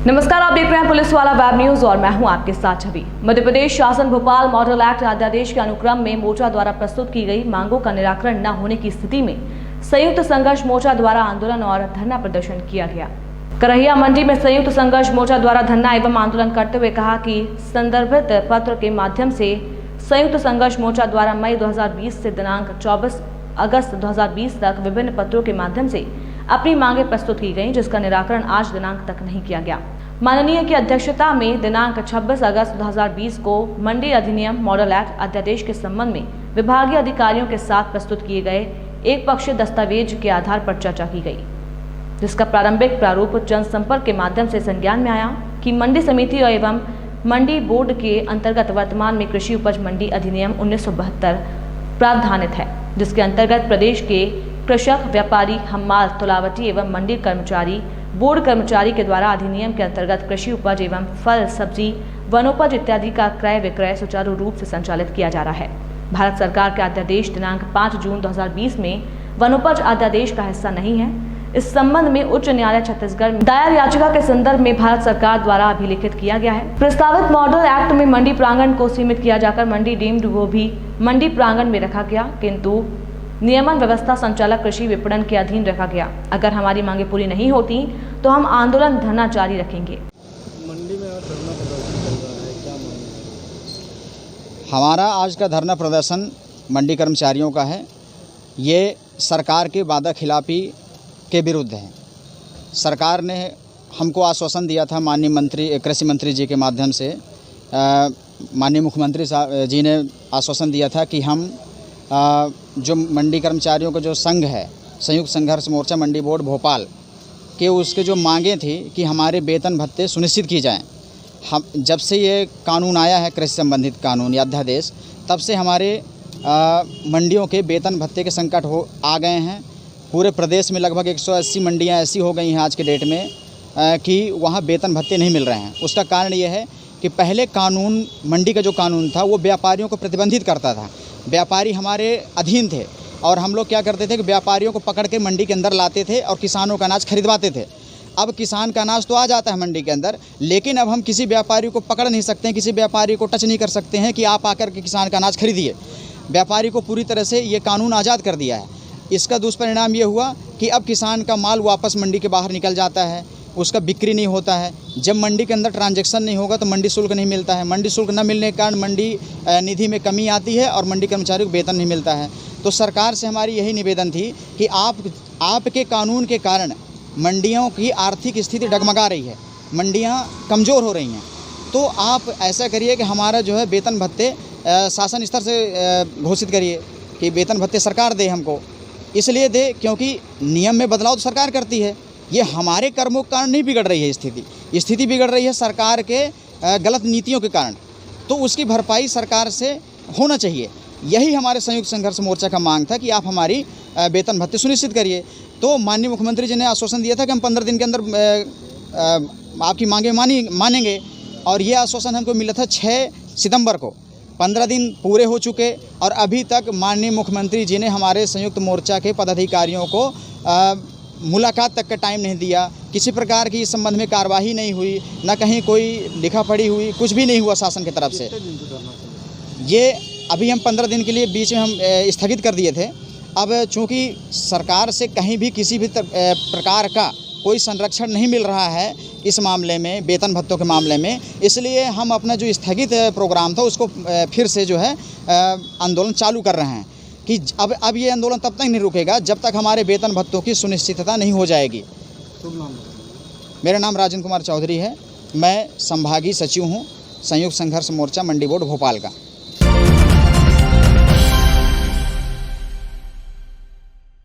नमस्कार, आप देख रहे हैं पुलिस वाला वेब न्यूज और मैं हूं आपके साथ छवि। मध्य प्रदेश शासन भोपाल मॉडल एक्ट अध्यादेश के अनुक्रम में मोर्चा द्वारा प्रस्तुत की गई मांगों का निराकरण न होने की स्थिति में संयुक्त संघर्ष मोर्चा द्वारा आंदोलन और धरना प्रदर्शन किया गया। करहिया मंडी में संयुक्त संघर्ष मोर्चा द्वारा धरना एवं आंदोलन करते हुए कहा कि संदर्भित पत्र के माध्यम से संयुक्त संघर्ष मोर्चा द्वारा मई 2020 से दिनांक 24 अगस्त 2020 तक विभिन्न पत्रों के माध्यम से अपनी मांगे प्रस्तुत की गई, जिसका निराकरण आज दिनांक तक नहीं किया गया। माननीय की अध्यक्षता में दिनांक 26 अगस्त 2020 को मंडी अधिनियम मॉडल एक्ट अध्यादेश के संबंध में विभागीय अधिकारियों के साथ प्रस्तुत किए गए एक पक्षीय दस्तावेज के आधार पर चर्चा की गई, जिसका प्रारंभिक प्रारूप जनसंपर्क के माध्यम से संज्ञान में आया कि मंडी समिति एवं मंडी बोर्ड के अंतर्गत वर्तमान में कृषि उपज मंडी अधिनियम 1972 प्रावधानित है, जिसके अंतर्गत प्रदेश के कृषक, व्यापारी, हम्माल, तुलावटी एवं मंडी कर्मचारी, बोर्ड कर्मचारी के द्वारा अधिनियम के अंतर्गत कृषि उपज एवं फल, सब्जी, वनोपज इत्यादि का क्रय विक्रय सुचारू रूप से संचालित किया जा रहा है। भारत सरकार के अध्यादेश दिनांक 5 जून 2020 में वनोपज अध्यादेश का हिस्सा नहीं है। इस संबंध में उच्च न्यायालय छत्तीसगढ़ में दायर याचिका के संदर्भ में भारत सरकार द्वारा अभिलिखित किया गया है। प्रस्तावित मॉडल एक्ट में मंडी प्रांगण को सीमित किया जाकर मंडी डीम्ड वो भी मंडी प्रांगण में रखा गया, किंतु नियमन व्यवस्था संचालक कृषि विपणन के अधीन रखा गया। अगर हमारी मांगे पूरी नहीं होती तो हम आंदोलन धरना जारी रखेंगे। मंडी में धरना प्रदर्शन चल रहा है, क्या मांग है? हमारा आज का धरना प्रदर्शन मंडी कर्मचारियों का है। ये सरकार के वादा खिलाफी के विरुद्ध है। सरकार ने हमको आश्वासन दिया था, माननीय मंत्री कृषि मंत्री जी के माध्यम से माननीय मुख्यमंत्री साहब जी ने आश्वासन दिया था कि हम जो मंडी कर्मचारियों का जो संघ है, संयुक्त संघर्ष मोर्चा मंडी बोर्ड भोपाल के, उसके जो मांगें थी कि हमारे वेतन भत्ते सुनिश्चित की जाएं। हम जब से ये कानून आया है, कृषि संबंधित कानून या अध्यादेश, तब से हमारे मंडियों के वेतन भत्ते के संकट आ गए हैं। पूरे प्रदेश में लगभग 180 मंडियां ऐसी हो गई हैं आज के डेट में कि वहाँ वेतन भत्ते नहीं मिल रहे हैं। उसका कारण ये है कि पहले कानून, मंडी का जो कानून था वो व्यापारियों को प्रतिबंधित करता था। व्यापारी हमारे अधीन थे और हम लोग क्या करते थे कि व्यापारियों को पकड़ के मंडी के अंदर लाते थे और किसानों का अनाज खरीदवाते थे। अब किसान का अनाज तो आ जाता है मंडी के अंदर, लेकिन अब हम किसी व्यापारी को पकड़ नहीं सकते हैं, किसी व्यापारी को टच नहीं कर सकते हैं कि आप आकर के किसान का अनाज खरीदिए। व्यापारी को पूरी तरह से ये कानून आज़ाद कर दिया है। इसका दुष्परिणाम ये हुआ कि अब किसान का माल वापस मंडी के बाहर निकल जाता है, उसका बिक्री नहीं होता है। जब मंडी के अंदर ट्रांजैक्शन नहीं होगा तो मंडी शुल्क नहीं मिलता है। मंडी शुल्क न मिलने के कारण मंडी निधि में कमी आती है और मंडी कर्मचारियों को वेतन नहीं मिलता है। तो सरकार से हमारी यही निवेदन थी कि आपके कानून के कारण मंडियों की आर्थिक स्थिति डगमगा रही है, मंडियां कमज़ोर हो रही हैं। तो आप ऐसा करिए कि हमारा जो है वेतन भत्ते शासन स्तर से घोषित करिए कि वेतन भत्ते सरकार दे हमको। इसलिए दे क्योंकि नियम में बदलाव तो सरकार करती है। ये हमारे कर्मों के कारण नहीं बिगड़ रही है, स्थिति बिगड़ रही है सरकार के गलत नीतियों के कारण। तो उसकी भरपाई सरकार से होना चाहिए। यही हमारे संयुक्त संघर्ष मोर्चा का मांग था कि आप हमारी वेतन भत्ते सुनिश्चित करिए। तो माननीय मुख्यमंत्री जी ने आश्वासन दिया था कि हम 15 दिन के अंदर आपकी मांगे मानेंगे, और ये आश्वासन हमको मिला था 6 सितंबर को। 15 दिन पूरे हो चुके और अभी तक माननीय मुख्यमंत्री जी ने हमारे संयुक्त मोर्चा के पदाधिकारियों को मुलाकात तक का टाइम नहीं दिया। किसी प्रकार की इस संबंध में कार्रवाई नहीं हुई, न कहीं कोई लिखा पढ़ी हुई, कुछ भी नहीं हुआ शासन की तरफ से। ये अभी हम 15 दिन के लिए बीच में हम स्थगित कर दिए थे। अब चूँकि सरकार से कहीं भी किसी भी प्रकार का कोई संरक्षण नहीं मिल रहा है इस मामले में, वेतन भत्तों के मामले में, इसलिए हम अपना जो स्थगित प्रोग्राम था उसको फिर से जो है आंदोलन चालू कर रहे हैं कि अब ये आंदोलन तब तक नहीं रुकेगा जब तक हमारे वेतन भत्तों की सुनिश्चितता नहीं हो जाएगी। मेरा नाम राजेंद्र कुमार चौधरी है। मैं संभागीय सचिव हूँ संयुक्त संघर्ष मोर्चा मंडी बोर्ड भोपाल का।